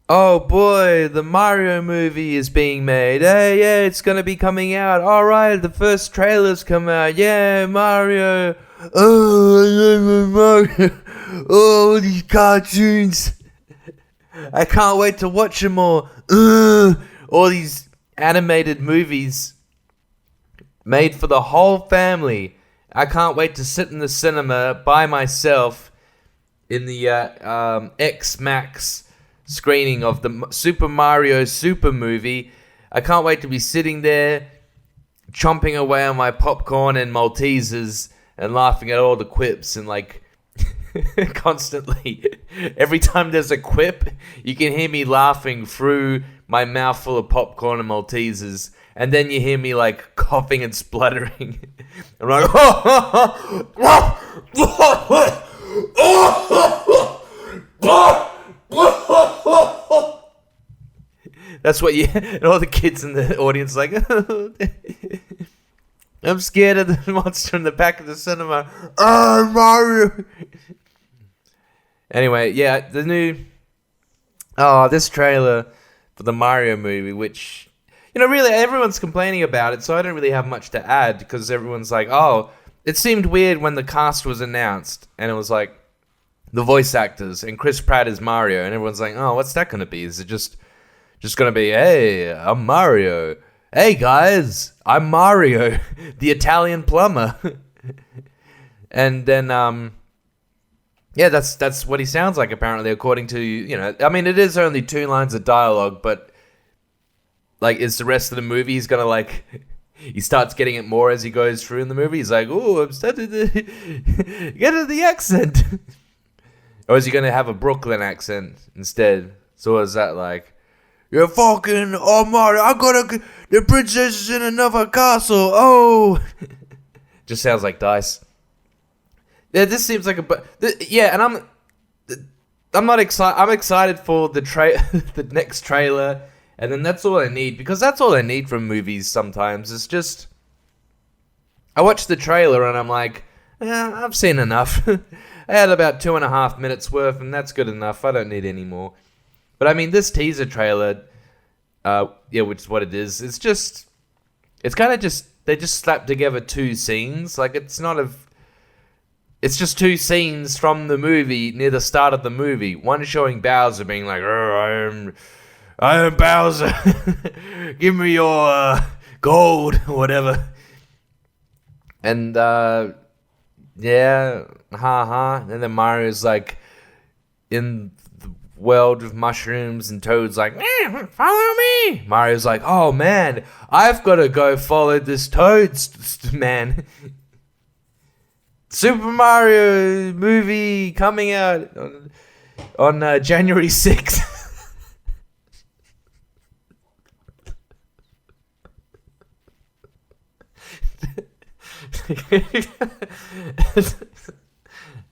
Oh boy, the Mario movie is being made. Hey, yeah, it's gonna be coming out. Alright, the first trailer's come out. Yeah, Mario. Oh, I love Mario. Oh, these cartoons. I can't wait to watch them all. All these animated movies made for the whole family. I can't wait to sit in the cinema by myself in the X Max screening of the Super Mario Super movie. I can't wait to be sitting there, chomping away on my popcorn and Maltesers and laughing at all the quips and like constantly. Every time there's a quip, you can hear me laughing through my mouth full of popcorn and Maltesers. And then you hear me like coughing and spluttering. I'm like, that's what you, and all the kids in the audience like, I'm scared of the monster in the back of the cinema. Oh, Mario. Anyway, yeah, this trailer for the Mario movie, which, really everyone's complaining about it, so I don't really have much to add, because everyone's like, oh, it seemed weird when the cast was announced, and it was like, the voice actors, and Chris Pratt is Mario, and everyone's like, oh, what's that going to be? Is it just going to be, hey, I'm Mario. Hey, guys, I'm Mario, the Italian plumber. And then, yeah, that's what he sounds like, apparently, according to, I mean, it is only 2 lines of dialogue, but, like, is the rest of the movie, he's going to, like, he starts getting it more as he goes through in the movie. He's like, oh, I'm starting to get into the accent. Or is he going to have a Brooklyn accent instead? So what is that like? You're fucking, oh, Mario, the princess is in another castle, oh. Just sounds like Dice. Yeah, this seems like and I'm not excited. I'm excited for the next trailer, and then that's all I need, because that's all I need from movies sometimes. It's just, I watch the trailer and I'm like, I've seen enough. I had about 2.5 minutes worth, and that's good enough. I don't need any more. But I mean, this teaser trailer, which is what it is. It's kind of they just slapped together 2 scenes. Like, it's just 2 scenes from the movie near the start of the movie. One showing Bowser being like, I am Bowser. Give me your gold or whatever. And yeah, and then Mario's like in the world of mushrooms, and Toad's like, follow me. Mario's like, oh man, I've got to go follow this Toad man. Super Mario movie coming out on January 6th.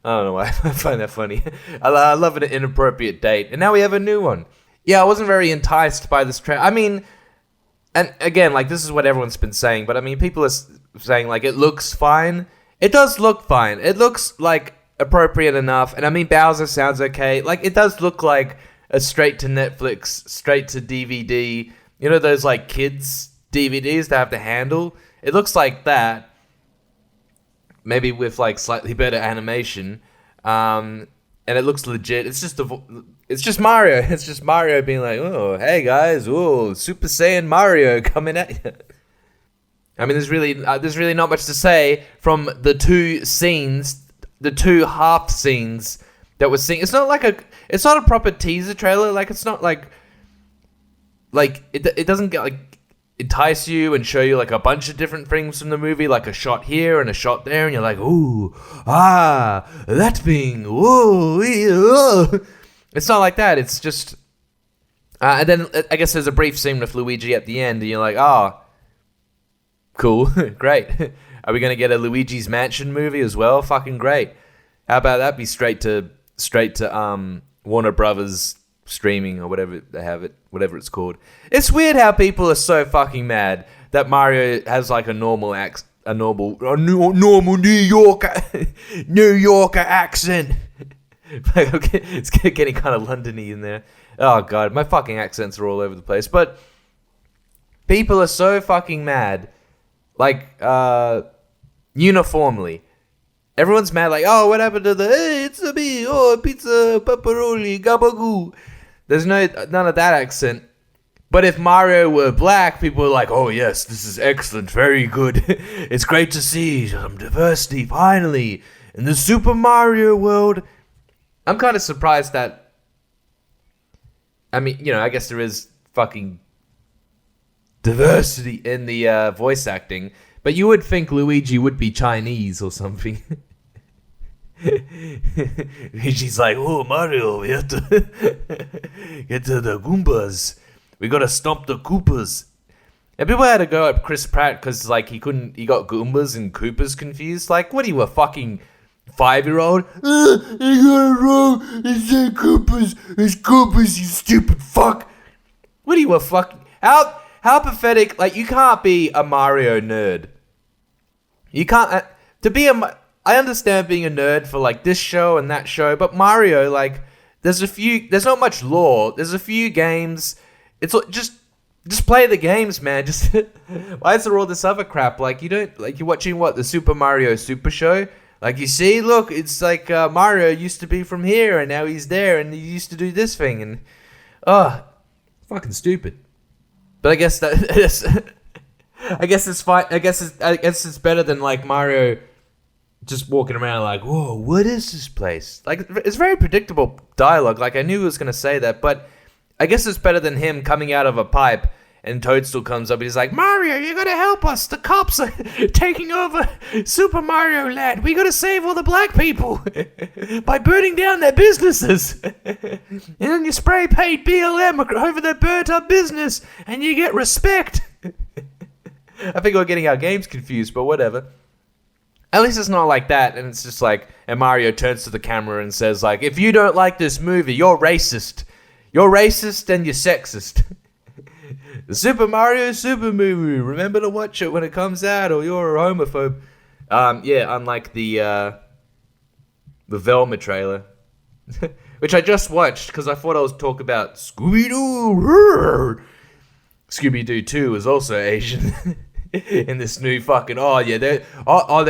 I don't know why I find that funny. I love an inappropriate date. And now we have a new one. Yeah, I wasn't very enticed by this trailer. I mean, and again, like, this is what everyone's been saying, but I mean, people are saying, like, it looks fine. It does look fine. It looks, like, appropriate enough. And I mean, Bowser sounds okay. Like, it does look like a straight to Netflix, straight to DVD. You know those, like, kids DVDs that have the handle? It looks like that. Maybe with, like, slightly better animation. And it looks legit. It's just Mario. It's just Mario being like, oh, hey, guys. Oh, Super Saiyan Mario coming at you. I mean, there's really not much to say from the 2 scenes, the 2 half scenes that we're seeing. It's not a proper teaser trailer. Like, it's not like it doesn't get, like, entice you and show you, like, a bunch of different things from the movie, like a shot here and a shot there, and you're like, ooh, that thing, ooh, it's not like that. It's just, and then I guess there's a brief scene with Luigi at the end, and you're like, oh, cool, great. Are we gonna get a Luigi's Mansion movie as well? Fucking great. How about that be straight to Warner Brothers streaming or whatever they have it, whatever it's called. It's weird how people are so fucking mad that Mario has like a normal New Yorker accent. Okay, it's getting kind of Londony in there. Oh god, my fucking accents are all over the place. But people are so fucking mad, like uniformly. Everyone's mad, like, oh, what happened to the hey, it's a me, oh, pizza, pepperoni, gabagoo. There's none of that accent. But if Mario were black, people were like, oh yes, this is excellent, very good. It's great to see some diversity finally in the Super Mario world. I'm kind of surprised that, I mean, you know, I guess there is fucking diversity in the voice acting, but you would think Luigi would be Chinese or something. Luigi's like, oh, Mario, we have to get to the Goombas. We gotta stomp the Koopas. And people had to go at Chris Pratt because, like, he got Goombas and Koopas confused. Like, what are you, a fucking 5-year-old? You got it wrong. It's the Koopas. It's Koopas, you stupid fuck. What are you, a fucking... How pathetic... Like, you can't be a Mario nerd. You can't... I understand being a nerd for, like, this show and that show, but Mario, like, there's not much lore. There's a few games. It's just play the games, man. Just why is there all this other crap? Like, you don't... Like, you're watching, what, the Super Mario Super Show? Like, you see, look, it's like Mario used to be from here, and now he's there, and he used to do this thing, and... fucking stupid. But I guess I guess it's fine. I guess it's better than, like, Mario just walking around like, whoa, what is this place? Like, it's very predictable dialogue. Like, I knew he was going to say that, but I guess it's better than him coming out of a pipe and Toadstool comes up and he's like, Mario, you gotta help us. The cops are taking over Super Mario Land. We gotta save all the black people by burning down their businesses. And then you spray paint BLM over their burnt up business and you get respect. I think we're getting our games confused, but whatever. At least it's not like that, and it's just like, and Mario turns to the camera and says, like, if you don't like this movie, you're racist. You're racist and you're sexist. The Super Mario Super movie. Remember to watch it when it comes out, or you're a homophobe. Yeah, unlike the Velma trailer, which I just watched because I thought I was talking about Scooby-Doo. Scooby-Doo 2 is also Asian in this new fucking... Oh, yeah, they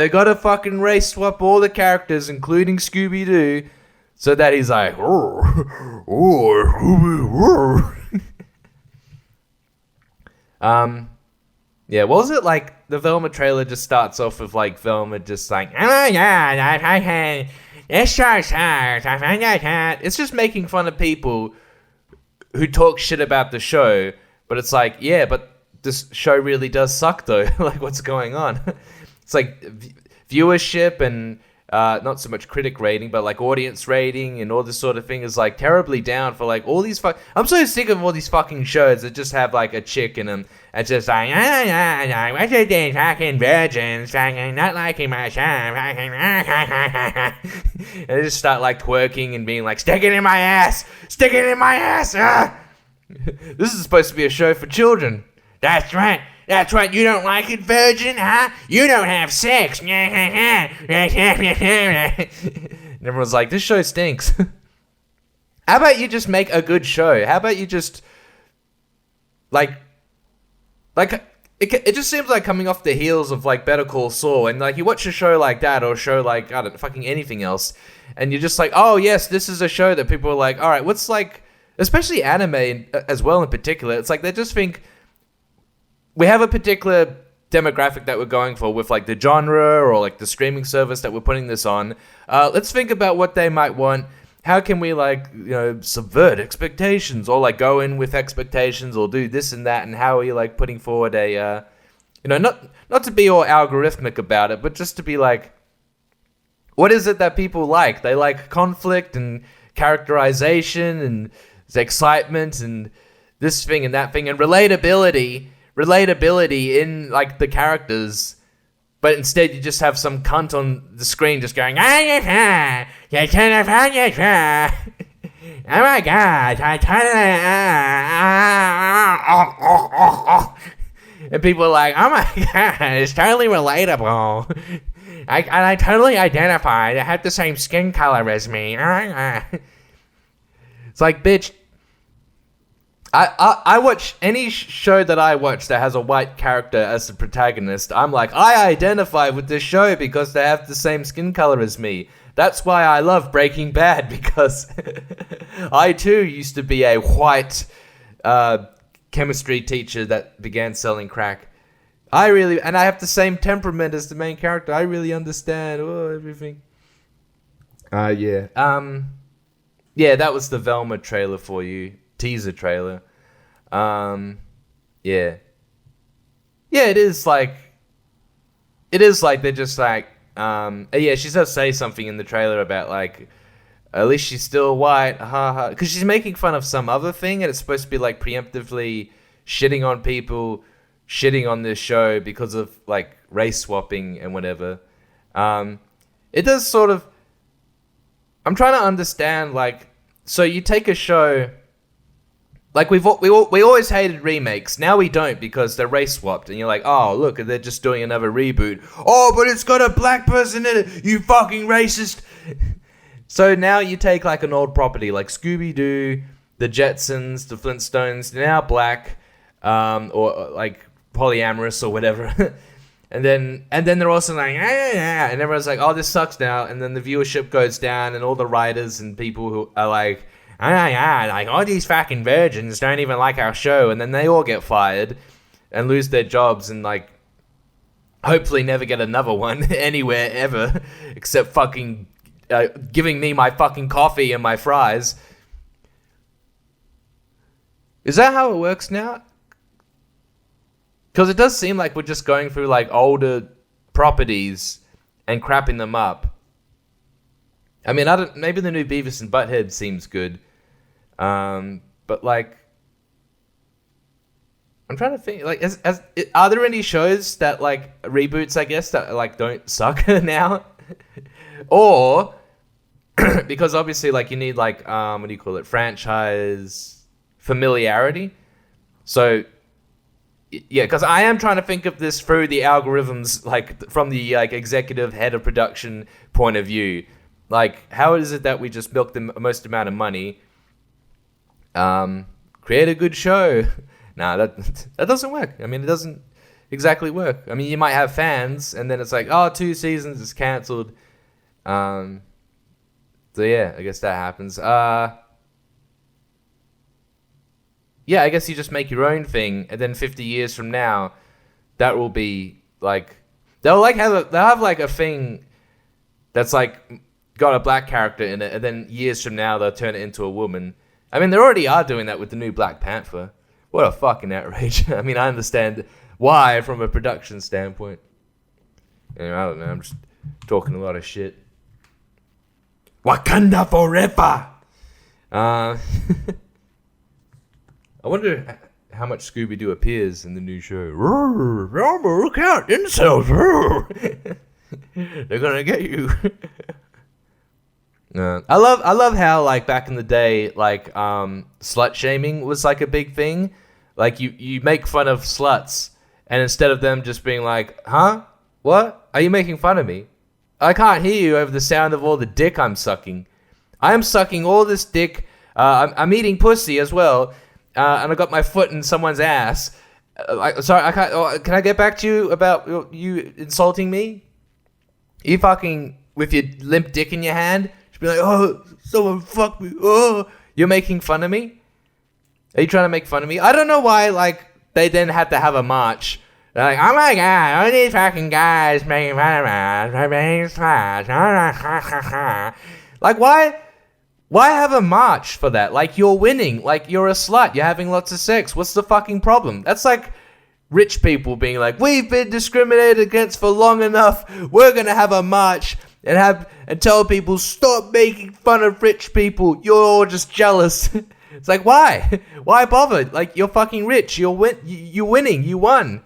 gotta fucking race swap all the characters, including Scooby-Doo, so that he's like... Yeah, what was it like? The Velma trailer just starts off with like Velma just like, oh yeah, it's just making fun of people who talk shit about the show, but it's like, yeah, but this show really does suck though. Like, what's going on? It's like viewership and not so much critic rating, but like audience rating and all this sort of thing is like terribly down for like all these I'm so sick of all these fucking shows that just have like a chick in them and just like, what's your thing, fucking virgins, fucking not liking my show, fucking, and they just start like twerking and being like, stick it in my ass, This is supposed to be a show for children. That's right, you don't like it, virgin, huh? You don't have sex. And everyone's like, this show stinks. How about you just make a good show? How about you just, like, it just seems like coming off the heels of, like, Better Call Saul, and, like, you watch a show like that, or a show like, I don't know, fucking anything else, and you're just like, oh, yes, this is a show that people are like, alright, what's, like, especially anime as well in particular, it's like, they just think, we have a particular demographic that we're going for with, like, the genre or, like, the streaming service that we're putting this on. Let's think about what they might want. How can we, like, you know, subvert expectations or, like, go in with expectations or do this and that, and how are you, like, putting forward a, you know, not to be all algorithmic about it, but just to be, like, what is it that people like? They like conflict and characterization and excitement and this thing and that thing and relatability in, like, the characters, but instead you just have some cunt on the screen just going, oh my god, and people are like, oh my god, it's totally relatable. I totally identify. I have the same skin color as me. It's like, bitch, I watch any show that I watch that has a white character as the protagonist. I'm like, I identify with this show because they have the same skin color as me. That's why I love Breaking Bad, because I too used to be a white chemistry teacher that began selling crack. And I have the same temperament as the main character. I really understand everything. Yeah. Yeah, that was the Velma trailer for you. Teaser trailer. Yeah. Yeah, it is like they're just like, yeah, she does say something in the trailer about like, at least she's still white, haha, because she's making fun of some other thing, and it's supposed to be like preemptively shitting on people, shitting on this show because of like race swapping and whatever. It does sort of, I'm trying to understand, like, so you take a show, like we always hated remakes. Now we don't, because they're race swapped, and you're like, oh look, they're just doing another reboot. Oh, but it's got a black person in it. You fucking racist. So now you take like an old property like Scooby-Doo, the Jetsons, the Flintstones, they're now black, or like polyamorous or whatever. And then they're also like, and everyone's like, oh, this sucks now. And then the viewership goes down, and all the writers and people who are like, like all these fucking virgins don't even like our show, and then they all get fired and lose their jobs, and like hopefully never get another one anywhere ever, except fucking giving me my fucking coffee and my fries. Is that how it works now? Because it does seem like we're just going through like older properties and crapping them up. I mean, maybe the new Beavis and Butthead seems good. But like, I'm trying to think, like, are there any shows that like reboots, I guess, that like don't suck now? Or, because obviously like you need like, what do you call it? Franchise familiarity. So, yeah, because I am trying to think of this through the algorithms, like from the like executive head of production point of view. Like, how is it that we just milk the most amount of money? Create a good show. Nah, that doesn't work. I mean, it doesn't exactly work. I mean, you might have fans, and then it's like, oh, 2 seasons is cancelled. So yeah, I guess that happens. Yeah, I guess you just make your own thing, and then 50 years from now, that will be like, they'll have like a thing that's like got a black character in it, and then years from now they'll turn it into a woman. I mean, they already are doing that with the new Black Panther. What a fucking outrage. I mean, I understand why from a production standpoint. I don't know, I'm just talking a lot of shit. Wakanda forever! I wonder how much Scooby-Doo appears in the new show. Look out, incels! They're gonna get you. I love how like back in the day, like slut shaming was like a big thing. Like you make fun of sluts, and instead of them just being like, huh? What? Are you making fun of me? I can't hear you over the sound of all the dick I'm sucking. I'm sucking all this dick. I'm eating pussy as well, and I got my foot in someone's ass. Sorry, I can't. Can I get back to you about you insulting me? You fucking with your limp dick in your hand. Just be like, oh, someone fuck me. Oh, you're making fun of me? Are you trying to make fun of me? I don't know why, like, they then had to have a march. They're like, oh my god, all these fucking guys making fun of me. Like, why have a march for that? Like, you're winning. Like, you're a slut. You're having lots of sex. What's the fucking problem? That's like rich people being like, we've been discriminated against for long enough. We're going to have a march and tell people, stop making fun of rich people. You're all just jealous. It's like, why? Why bother? Like, you're fucking rich. You're winning. You won.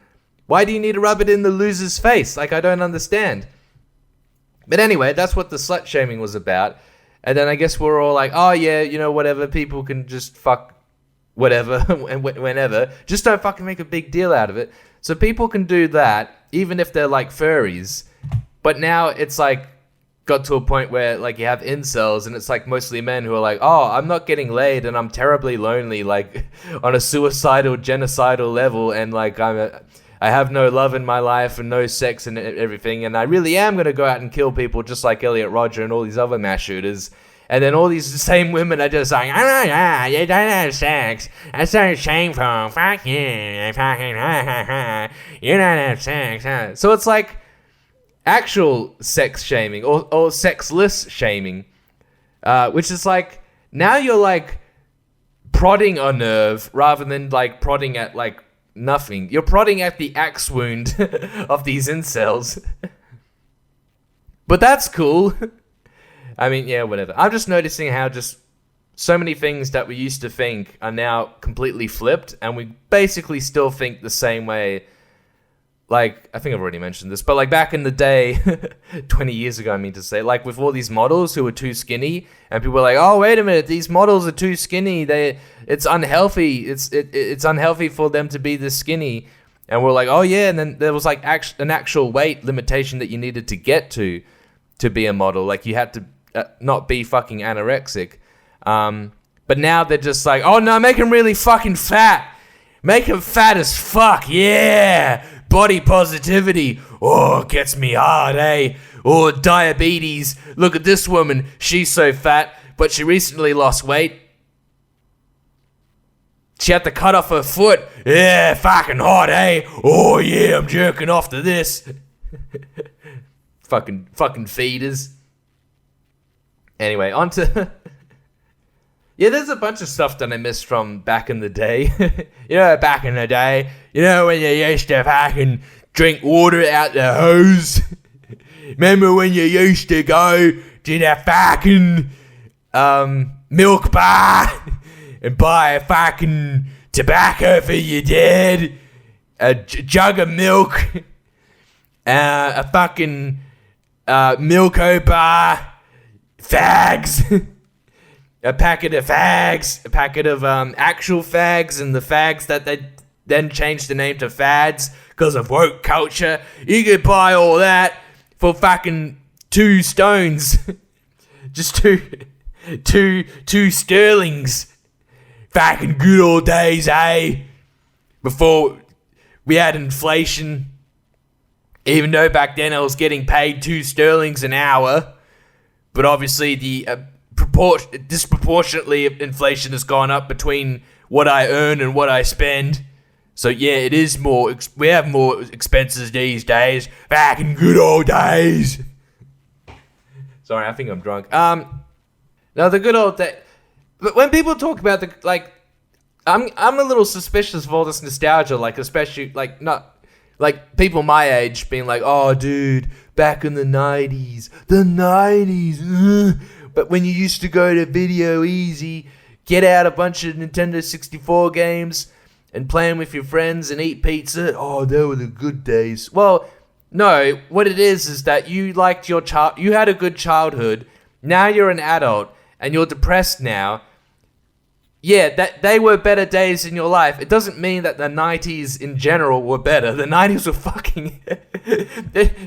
Why do you need to rub it in the loser's face? Like, I don't understand. But anyway, that's what the slut shaming was about. And then I guess we're all like, oh yeah, you know, whatever. People can just fuck whatever and whenever. Just don't fucking make a big deal out of it. So people can do that, even if they're like furries. But now it's like, got to a point where like you have incels and it's like mostly men who are like, oh, I'm not getting laid and I'm terribly lonely, like on a suicidal, genocidal level, and like I have no love in my life and no sex and everything, and I really am going to go out and kill people just like Elliot Rodger and all these other mass shooters. And then all these same women are just like, oh, you don't have sex. That's so shameful. Fuck you. Fucking, you don't have sex. So it's like actual sex shaming or sexless shaming, which is like, now you're like prodding a nerve rather than like prodding at like nothing. You're prodding at the axe wound of these incels. But that's cool. I mean, yeah, whatever. I'm just noticing how just so many things that we used to think are now completely flipped, and we basically still think the same way. Like, I think I've already mentioned this, but like back in the day, 20 years ago, I mean to say, like with all these models who were too skinny, and people were like, oh, wait a minute, these models are too skinny. It's unhealthy. It's unhealthy for them to be this skinny. And we're like, oh yeah, and then there was like an actual weight limitation that you needed to get to be a model. Like you had to not be fucking anorexic. But now they're just like, oh no, make him really fucking fat. Make him fat as fuck, yeah. Body positivity, oh, gets me hard, eh? Oh, diabetes, look at this woman, she's so fat, but she recently lost weight. She had to cut off her foot, yeah, fucking hot, eh? Oh yeah, I'm jerking off to this. fucking feeders. Anyway, on to... Yeah, there's a bunch of stuff that I missed from back in the day. You know, back in the day. You know, when you used to fucking drink water out the hose. Remember when you used to go to the fucking milk bar and buy a fucking tobacco for your dad, a jug of milk, a fucking Milko bar, fags. A packet of fags, a packet of actual fags, and the fags that they then changed the name to fads because of woke culture. You could buy all that for fucking 2 stones. Just two sterlings. Fucking good old days, eh? Before we had inflation. Even though back then I was getting paid 2 sterlings an hour. But obviously the... disproportionately inflation has gone up between what I earn and what I spend. So yeah, it is more, we have more expenses these days. Back in good old days. Sorry, I think I'm drunk. No, the good old day. But when people talk about the, like, I'm a little suspicious of all this nostalgia, like, especially, like, not, like, people my age being like, oh, dude, back in the 90s. The 90s, But when you used to go to Video Easy, get out a bunch of Nintendo 64 games and play them with your friends and eat pizza, oh, they were the good days. Well, no, what it is that you liked your you had a good childhood, now you're an adult, and you're depressed now. Yeah, that they were better days in your life. It doesn't mean that the 90s in general were better. The 90s were fucking...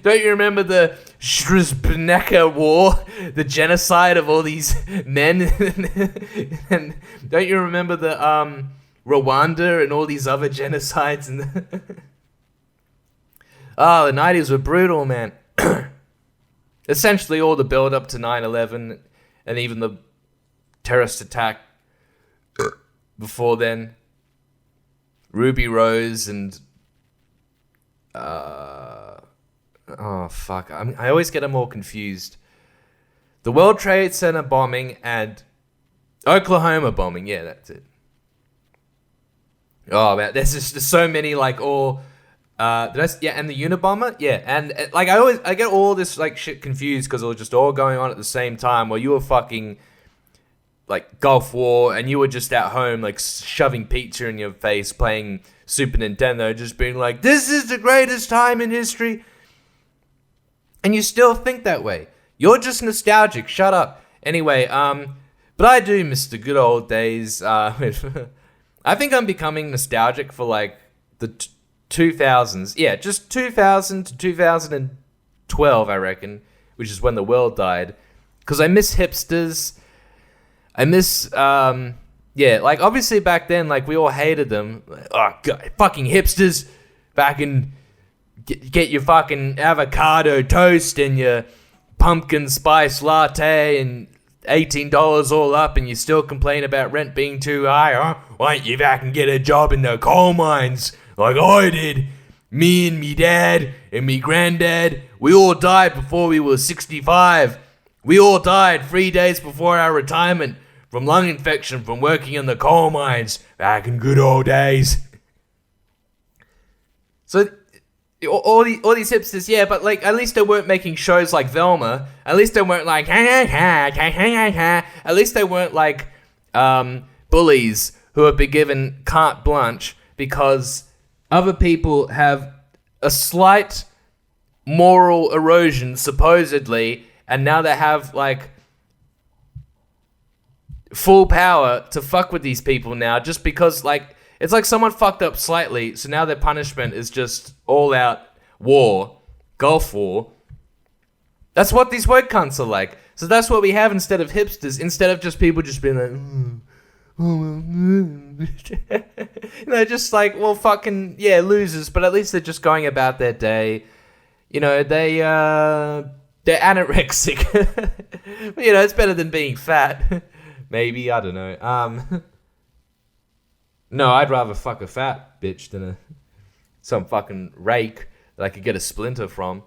Don't you remember the Srebrenica War? The genocide of all these men? And don't you remember the Rwanda and all these other genocides? Oh, the 90s were brutal, man. Essentially all the build-up to 9/11 and even the terrorist attack before then, Ruby Rose and oh fuck, I always get them all confused. The World Trade Center bombing and Oklahoma bombing, yeah, that's it. Oh man, there's so many like all and the Unabomber, yeah, and like I get all this like shit confused because it was just all going on at the same time while you were fucking like Gulf War, and you were just at home like shoving pizza in your face, playing Super Nintendo, just being like, this is the greatest time in history. And you still think that way. You're just nostalgic. Shut up. Anyway, but I do miss the good old days. I think I'm becoming nostalgic for like the 2000s. Yeah, just 2000 to 2012, I reckon. which is when the world died. Because I miss hipsters. I miss, like, obviously back then, like, we all hated them. Like, oh, God, fucking hipsters. Fucking get your fucking avocado toast and your pumpkin spice latte and $18 all up, and you still complain about rent being too high, huh? Why don't you fucking get a job in the coal mines like I did? Me and me dad and me granddad, we all died before we were 65. We all died 3 days before our retirement from lung infection from working in the coal mines back in good old days. So all these hipsters, yeah, but like at least they weren't making shows like Velma. At least they weren't like At least they weren't like bullies who have been given carte blanche because other people have a slight moral erosion supposedly, and now they have like full power to fuck with these people now just because like it's like someone fucked up slightly, so now their punishment is just all out war, Gulf War. That's what these woke cunts are like. So that's what we have instead of hipsters, instead of just people just being like, just like, well, fucking, yeah, losers, but at least they're just going about their day. They're anorexic. It's better than being fat. Maybe, I don't know. No, I'd rather fuck a fat bitch than some fucking rake that I could get a splinter from.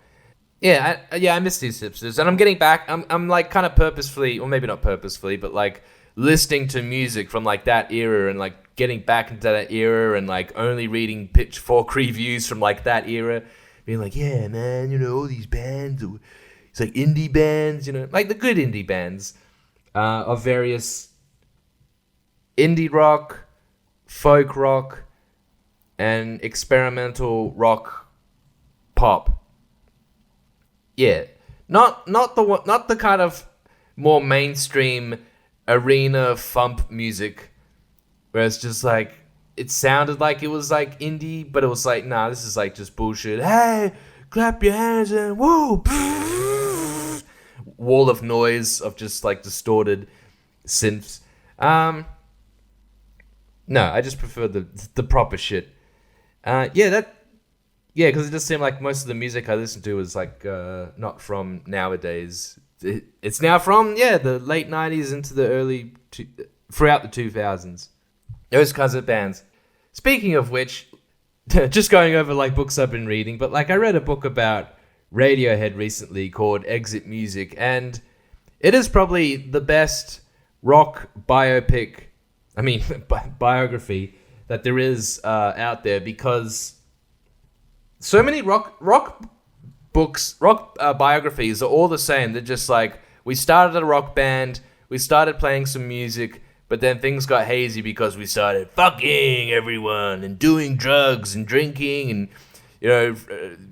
Yeah, I miss these hipsters, and I'm getting back. I'm like kind of purposefully, or maybe not purposefully, but like listening to music from like that era, and like getting back into that era, and like only reading Pitchfork reviews from like that era, being like, yeah, man, all these bands, it's like indie bands, like the good indie bands of various indie rock, folk rock, and experimental rock pop. Yeah, not the kind of more mainstream arena thump music where it's just like it sounded like it was like indie, but it was like, nah, this is like just bullshit. Hey, clap your hands and woo, wall of noise of just like distorted synths. No, I just prefer the proper shit. Because it just seemed like most of the music I listened to was like not from nowadays. It's now from the late 90s into the early throughout the 2000s. Those kinds of bands. Speaking of which, just going over like books I've been reading, but like I read a book about Radiohead recently called Exit Music, and it is probably the best rock biography that there is out there, because so many rock books, biographies are all the same. They're just like, we started a rock band, we started playing some music, but then things got hazy because we started fucking everyone and doing drugs and drinking and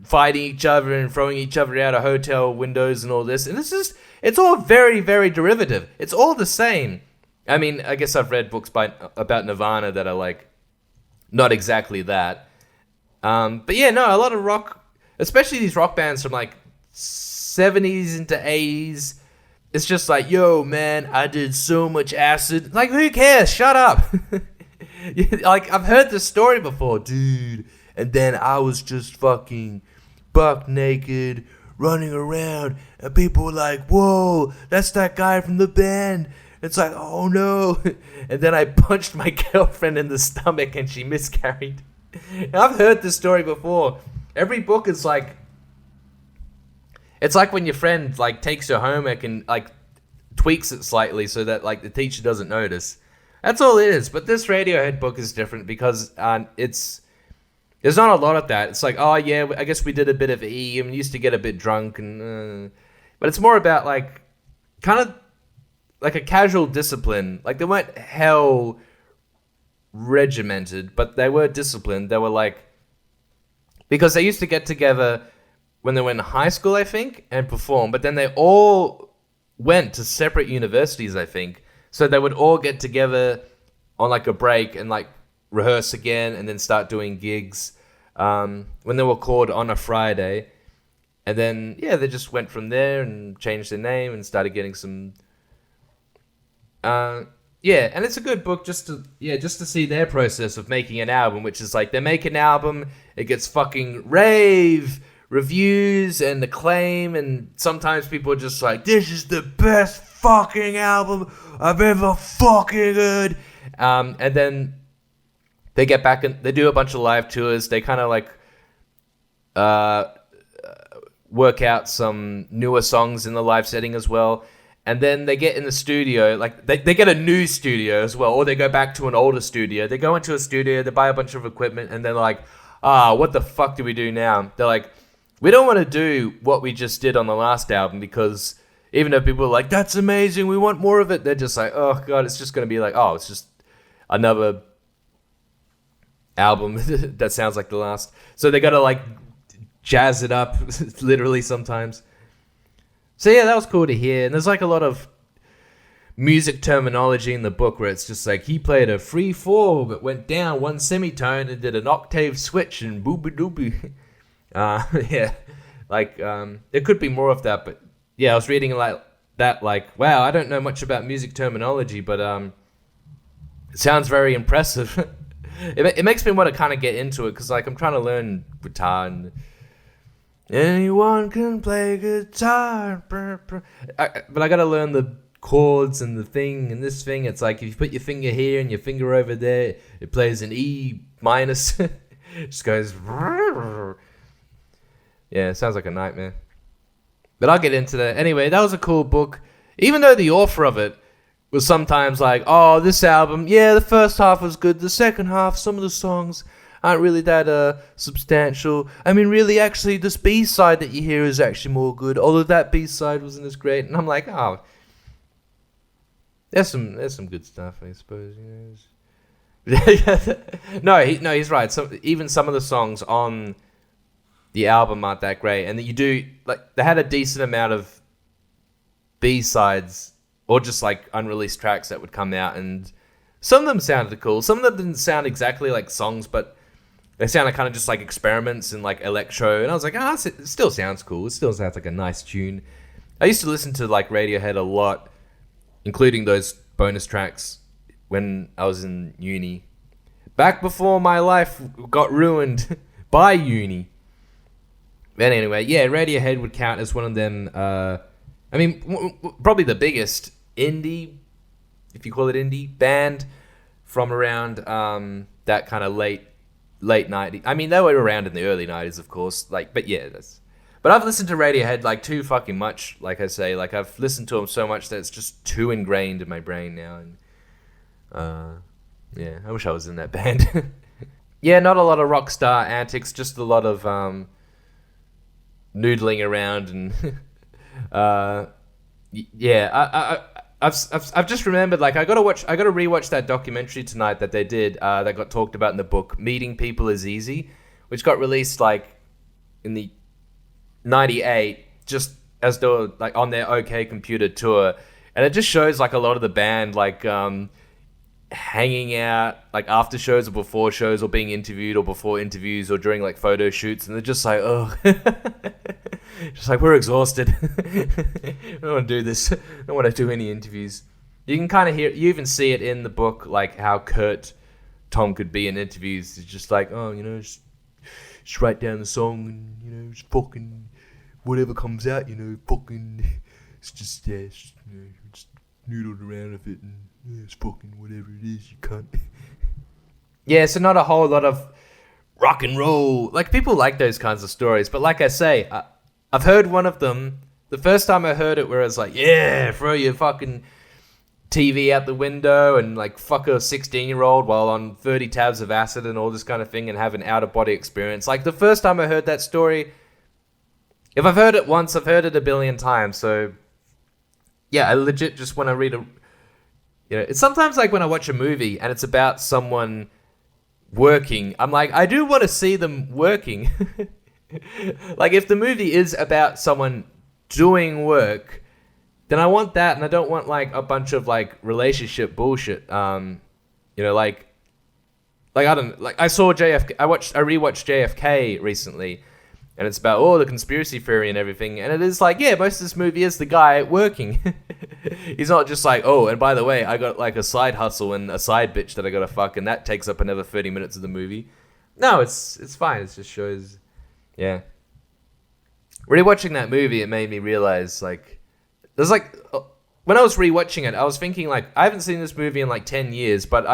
fighting each other and throwing each other out of hotel windows and all this. And it's all very, very derivative. It's all the same. I mean, I guess I've read books about Nirvana that are like not exactly that. But yeah, no, a lot of rock, especially these rock bands from like 70s into 80s. It's just like, yo, man, I did so much acid. Like, who cares? Shut up. Like, I've heard this story before, dude. And then I was just fucking buck naked, running around, and people were like, whoa, that's that guy from the band. It's like, oh no. And then I punched my girlfriend in the stomach and she miscarried. And I've heard this story before. Every book is like, it's like when your friend like takes your homework and like tweaks it slightly so that like the teacher doesn't notice. That's all it is. But this Radiohead book is different because there's not a lot of that. It's like, oh yeah, I guess we did a bit of E and used to get a bit drunk, and but it's more about like kind of like a casual discipline. Like they weren't hell regimented, but they were disciplined. They were like, because they used to get together when they were in high school, I think, and perform, but then they all went to separate universities, I think. So they would all get together on like a break and like rehearse again and then start doing gigs when they were called on a Friday. And then, yeah, they just went from there and changed their name and started getting some... yeah, and it's a good book just to see their process of making an album, which is like they make an album, it gets fucking rave reviews and acclaim, and sometimes people are just like, this is the best fucking album I've ever fucking heard. And then they get back and they do a bunch of live tours. They kind of like work out some newer songs in the live setting as well. And then they get in the studio, like they get a new studio as well, or they go back to an older studio. They go into a studio, they buy a bunch of equipment, and they're like, what the fuck do we do now? They're like, we don't want to do what we just did on the last album, because even though people are like, that's amazing, we want more of it, they're just like, oh god, it's just going to be like, oh, it's just another album that sounds like the last. So they got to like jazz it up, literally sometimes. So yeah, that was cool to hear. And there's like a lot of music terminology in the book where it's just like, he played a 3/4 but went down one semitone and did an octave switch and booby doobie. Yeah, like there could be more of that, but yeah, I was reading like that, like, wow, I don't know much about music terminology, but it sounds very impressive. It makes me want to kind of get into it, because like I'm trying to learn guitar, and anyone can play guitar, but I gotta learn the chords and the thing and this thing. It's like if you put your finger here and your finger over there, it plays an E minus. It just goes. Yeah, it sounds like a nightmare. But I'll get into that. Anyway, that was a cool book. Even though the author of it was sometimes like, oh, this album, yeah, the first half was good. The second half, some of the songs aren't really that substantial. I mean, really, actually, this B-side that you hear is actually more good, although that B-side wasn't as great. And I'm like, oh, there's some good stuff, I suppose. You know. No, he's right. Even some of the songs on the album aren't that great, and you do like they had a decent amount of B-sides or just like unreleased tracks that would come out, and some of them sounded cool. Some of them didn't sound exactly like songs, but they sounded kind of just like experiments and like electro. And I was like, it still sounds cool. It still sounds like a nice tune. I used to listen to like Radiohead a lot, including those bonus tracks when I was in uni. Back before my life got ruined by uni. But anyway, yeah, Radiohead would count as one of them. I mean, probably the biggest indie, if you call it indie, band from around that kind of late 90s. I mean, they were around in the early 90s, of course. Like, but yeah, but I've listened to Radiohead like too fucking much. Like I say, like I've listened to them so much that it's just too ingrained in my brain now. And yeah, I wish I was in that band. Yeah, not a lot of rock star antics, just a lot of noodling around and yeah. I've just remembered, like I gotta rewatch that documentary tonight that they did that got talked about in the book, Meeting People Is Easy, which got released like in the 98, just as they were like on their OK Computer tour, and it just shows like a lot of the band like hanging out like after shows or before shows or being interviewed or before interviews or during like photo shoots, and they're just like, oh, just like, we're exhausted. I don't want to do this. I don't want to do any interviews. You can kind of hear, you even see it in the book, like how curt Tom could be in interviews. It's just like, oh, you know, just write down the song and, you know, just fucking whatever comes out, you know, fucking, it's just, yeah, it's just, you know, just noodled around with it and yeah, it's fucking whatever it is, you can't. Yeah, so not a whole lot of rock and roll. Like, people like those kinds of stories, but like I say, I've heard one of them, the first time I heard it, where I was like, yeah, throw your fucking TV out the window and like fuck a 16-year-old while on 30 tabs of acid and all this kind of thing and have an out-of-body experience. Like, the first time I heard that story, if I've heard it once, I've heard it a billion times. So yeah, I legit just want to read a... You know, it's sometimes like when I watch a movie and it's about someone working, I'm like, I do want to see them working. Like, if the movie is about someone doing work, then I want that, and I don't want like a bunch of like relationship bullshit. You know, like I don't like, I saw JFK. I rewatched JFK recently, And it's about the conspiracy theory and everything. And it is like, yeah, most of this movie is the guy working. He's not just like, oh, and by the way, I got like a side hustle and a side bitch that I gotta fuck, and that takes up another 30 minutes of the movie. No, it's fine. It just shows, yeah. Rewatching that movie, it made me realize, like, there's like, when I was rewatching it, I was thinking, like, I haven't seen this movie in like 10 years, but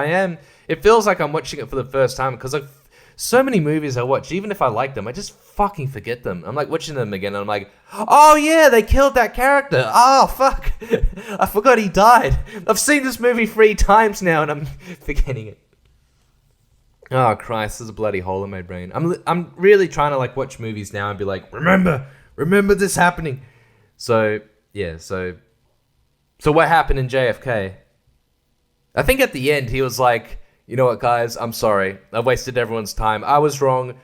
it feels like I'm watching it for the first time, because like, so many movies I watch, even if I like them, I just fucking forget them. I'm like watching them again and I'm like, oh yeah, they killed that character. Oh fuck, I forgot he died. I've seen this movie 3 times now and I'm forgetting it. Oh Christ, there's a bloody hole in my brain. I'm really trying to like watch movies now and be like, remember this happening. So yeah, so what happened in JFK? I think at the end he was like, you know what, guys? I'm sorry. I wasted everyone's time. I was wrong.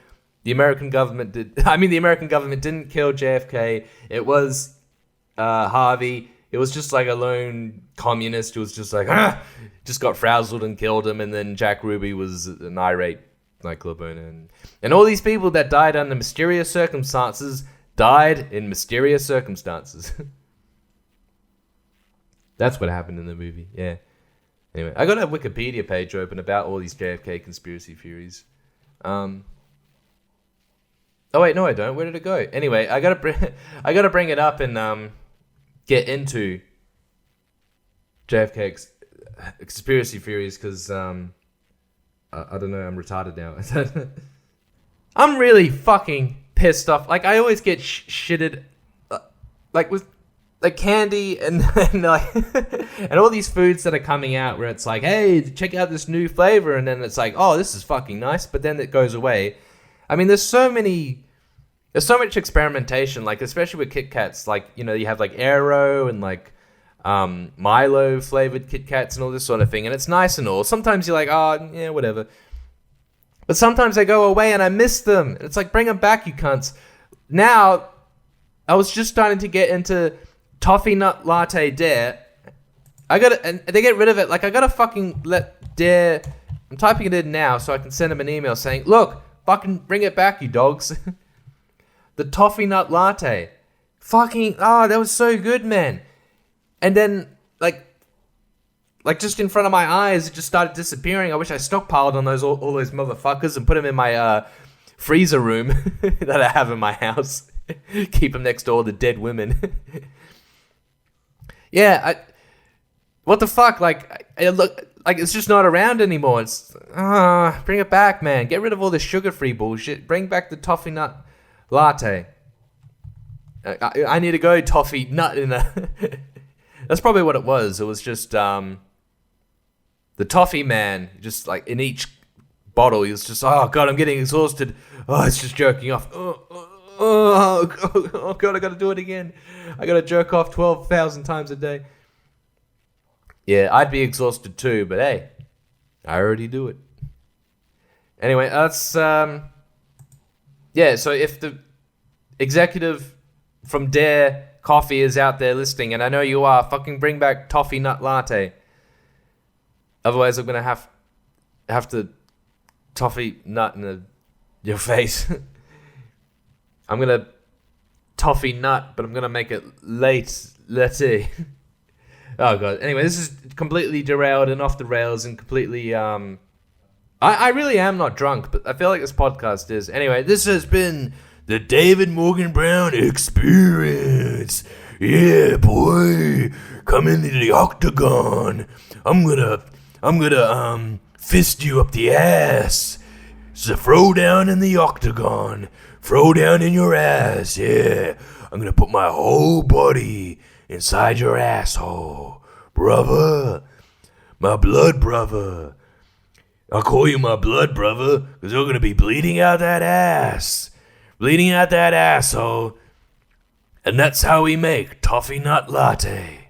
The American government didn't kill JFK. It was Harvey. It was just like a lone communist who was just like, just got frazzled and killed him. And then Jack Ruby was an irate nightclub owner. And all these people that died under mysterious circumstances died in mysterious circumstances. That's what happened in the movie, yeah. Anyway, I got a Wikipedia page open about all these JFK conspiracy theories. Oh wait, no, I don't. Where did it go? Anyway, I gotta bring it up and get into JFK conspiracy theories because I don't know. I'm retarded now. I'm really fucking pissed off. Like I always get shitted, like with. Like candy and like and all these foods that are coming out where it's like, hey, check out this new flavor, and then it's like, oh, this is fucking nice, but then it goes away. I mean, there's so much experimentation, like especially with Kit Kats. Like, you know, you have like Aero and like Milo flavored Kit Kats and all this sort of thing, and it's nice and all. Sometimes you're like, oh yeah, whatever, but sometimes they go away and I miss them. It's like, bring them back, you cunts. Now I was just starting to get into Toffee Nut Latte Dare. And they get rid of it. Like, I gotta fucking let Dare. I'm typing it in now so I can send them an email saying, look, fucking bring it back, you dogs. The Toffee Nut Latte. Fucking, that was so good, man. And then, like just in front of my eyes, it just started disappearing. I wish I stockpiled on all those motherfuckers and put them in my freezer room that I have in my house. Keep them next to all the dead women. Yeah, what the fuck? Like, look, like it's just not around anymore. It's bring it back, man. Get rid of all this sugar-free bullshit. Bring back the Toffee Nut Latte. I need to go Toffee Nut in a. That's probably what it was. It was just the Toffee Man. Just like in each bottle, he was just, oh god, I'm getting exhausted. Oh, it's just jerking off. Oh god, I gotta do it again. I gotta jerk off 12,000 times a day. Yeah, I'd be exhausted too, but hey, I already do it. Anyway, that's yeah, so if the executive from Dare Coffee is out there listening, and I know you are, fucking bring back Toffee Nut Latte. Otherwise I'm gonna have to toffee nut in your face. I'm gonna toffee nut, but I'm gonna make it latte. Oh god. Anyway, this is completely derailed and off the rails and completely I really am not drunk, but I feel like this podcast is. Anyway, this has been the David Morgan Brown Experience. Yeah, boy. Come into the octagon. I'm gonna fist you up the ass. It's a throwdown in the octagon. Throw down in your ass, yeah. I'm gonna put my whole body inside your asshole. Brother. My blood brother. I'll call you my blood brother, because you're gonna be bleeding out that ass. Bleeding out that asshole. And that's how we make Toffee Nut Latte.